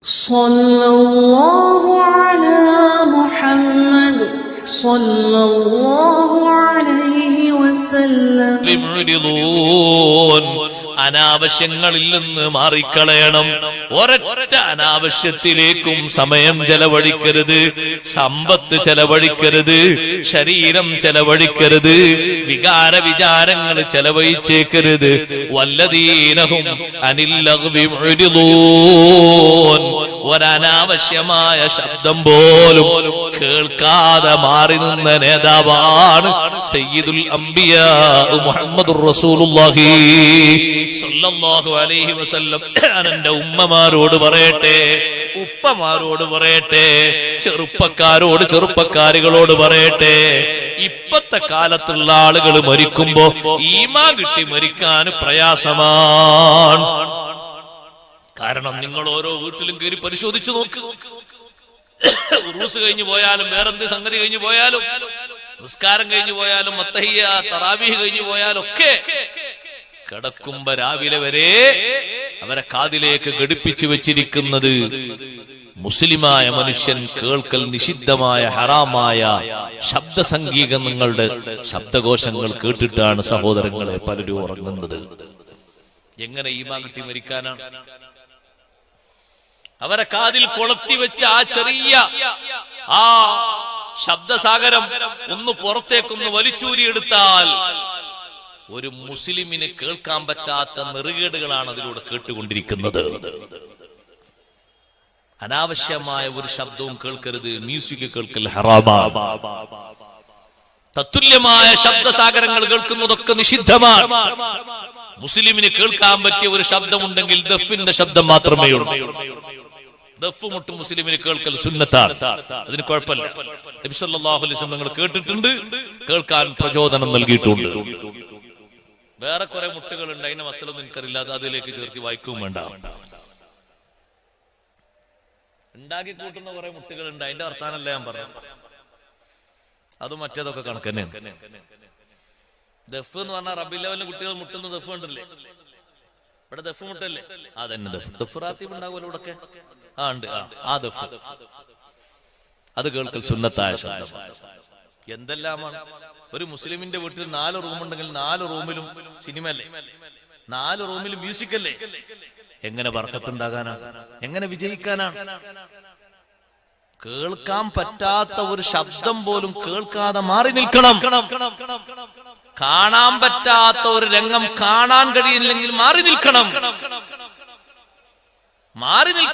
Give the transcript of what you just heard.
صلى الله على محمد صلى الله عليه وسلم അനാവശ്യങ്ങളിൽ നിന്ന് മാറിക്കളയണം. ഒരൊറ്റ അനാവശ്യത്തിലേക്കും സമയം ചെലവഴിക്കരുത്, സമ്പത്ത് ചെലവഴിക്കരുത്, ശരീരം ചെലവഴിക്കരുത്, വികാര വിചാരങ്ങൾ ചെലവഴിച്ചേക്കരുത്. വല്ലദീനഹും അനിൽ ലഗ്വി മുഅ്രിദൂൻ. ഒരനാവശ്യമായ ശബ്ദം പോലും കേൾക്കാതെ മാറി നിന്ന നേതാവാണ് സയ്യിദുൽ അംബിയാ മുഹമ്മദുർ റസൂലുള്ളാഹി സല്ലല്ലാഹു അലൈഹി വസല്ലം. എന്റെ ഉമ്മമാരോട് പറയട്ടെ, ഉപ്പമാരോട് പറയട്ടെ, ചെറുപ്പക്കാരോട് ചെറുപ്പക്കാരികളോട് പറയട്ടെ, ഇപ്പത്തെ കാലത്തുള്ള ആളുകൾ മരിക്കുമ്പോ ഈമാൻ കിട്ടി മരിക്കാൻ പ്രയാസമാണ്. കാരണം നിങ്ങൾ ഓരോ വീട്ടിലും കയറി പരിശോധിച്ചു നോക്ക്. ഉറൂസ് കഴിഞ്ഞു പോയാലും വേറെന്ത് സംഗതി കഴിഞ്ഞു പോയാലും, നിസ്കാരം കഴിഞ്ഞു പോയാലും, മത്തഹിയ തറാവീഹ് കഴിഞ്ഞു പോയാലും ഒക്കെ കിടക്കുമ്പോ രാവിലെ വരെ അവരെ കാതിലേക്ക് ഘടിപ്പിച്ചു വെച്ചിരിക്കുന്നത് മുസ്ലിമായ മനുഷ്യൻ കേൾക്കൽ നിഷിദ്ധമായ ഹറാമായ ശബ്ദ സംഗീതങ്ങളുടെ ശബ്ദകോശങ്ങൾ കേട്ടിട്ടാണ് സഹോദരങ്ങളെ പലരും ഉറങ്ങുന്നത്. എങ്ങനെ ഈമാൻ കിട്ടി മരിക്കാനാണ്? അവരെ കാതിൽ കൊളുത്തി വെച്ച ആ ചെറിയ ആ ശബ്ദസാഗരം ഒന്ന് പുറത്തേക്കൊന്ന് വലിച്ചൂരിയെടുത്താൽ ഒരു മുസ്ലിമിന് കേൾക്കാൻ പറ്റാത്ത നെറുകേടുകളാണ് അതിലൂടെ കേട്ടുകൊണ്ടിരിക്കുന്നത്. അനാവശ്യമായ ഒരു ശബ്ദവും കേൾക്കരുത്. മ്യൂസിക് കേൾക്കൽ ഹറാമാണ്. തത്തുല്യമായ ശബ്ദസാഗരങ്ങൾ കേൾക്കുന്നതൊക്കെ നിഷിദ്ധമാണ്. മുസ്ലിമിന് കേൾക്കാൻ പറ്റിയ ഒരു ശബ്ദമുണ്ടെങ്കിൽ ദഫിന്റെ ശബ്ദം മാത്രമേ ഉള്ളൂ. ദഫ് മുട്ട് മുസ്ലിമിന് കേൾക്കൽ സുന്നത്താണ്, അതിന് കുഴപ്പമില്ല. നബി സല്ലല്ലാഹു അലൈഹി വസല്ലം നിങ്ങൾ കേട്ടിട്ടുണ്ട്, കേൾക്കാൻ പ്രചോദനം നൽകിയിട്ടുണ്ട്. വേറെ കുറെ മുട്ടുകളുണ്ട്, അതിന്റെ മസലൊന്നും എനിക്കറിയില്ല, അത് അതിലേക്ക് ചേർത്തി വായിക്കുകയും വേണ്ട. ഉണ്ടാക്കി കൂട്ടുന്ന കുറെ മുട്ടുകളുണ്ട്, അതിന്റെ വർത്താനല്ല ഞാൻ പറഞ്ഞു. അതും മറ്റേതൊക്കെ കണക്കന്നെ. ദഫ് എന്ന് പറഞ്ഞാൽ റബീഉൽ അവ്വലിന് കുട്ടികൾ മുട്ടുന്ന ദഫ് ഉണ്ടല്ലേ, ഇവിടെ ദഫ് മുട്ടല്ലേ, അതന്നെ ദഫ്. ദഫ് റാത്തീബ് ഉണ്ടാകുമല്ലോ ഇവിടൊക്കെ. ആ ഉണ്ട്, ആ ദഫ്. അത് കേൾക്കൽ സുന്നത്തായ ശബ്ദം. എന്തെല്ലാമാണ് ഒരു മുസ്ലിമിന്റെ വീട്ടിൽ 4 റൂമുണ്ടെങ്കിൽ 4 റൂമിലും സിനിമയല്ലേ, 4 റൂമിലും മ്യൂസിക് അല്ലേ. എങ്ങനെ ബർക്കത്തുണ്ടാകാനാണ്? എങ്ങനെ വിജയിക്കാനാണ്? കേൾക്കാൻ പറ്റാത്ത ഒരു ശബ്ദം പോലും കേൾക്കാതെ മാറി നിൽക്കണം. കാണാൻ പറ്റാത്ത ഒരു രംഗം കാണാൻ കഴിയില്ലെങ്കിൽ മാറി നിൽക്കണം. മാറി നിൽക്കുന്ന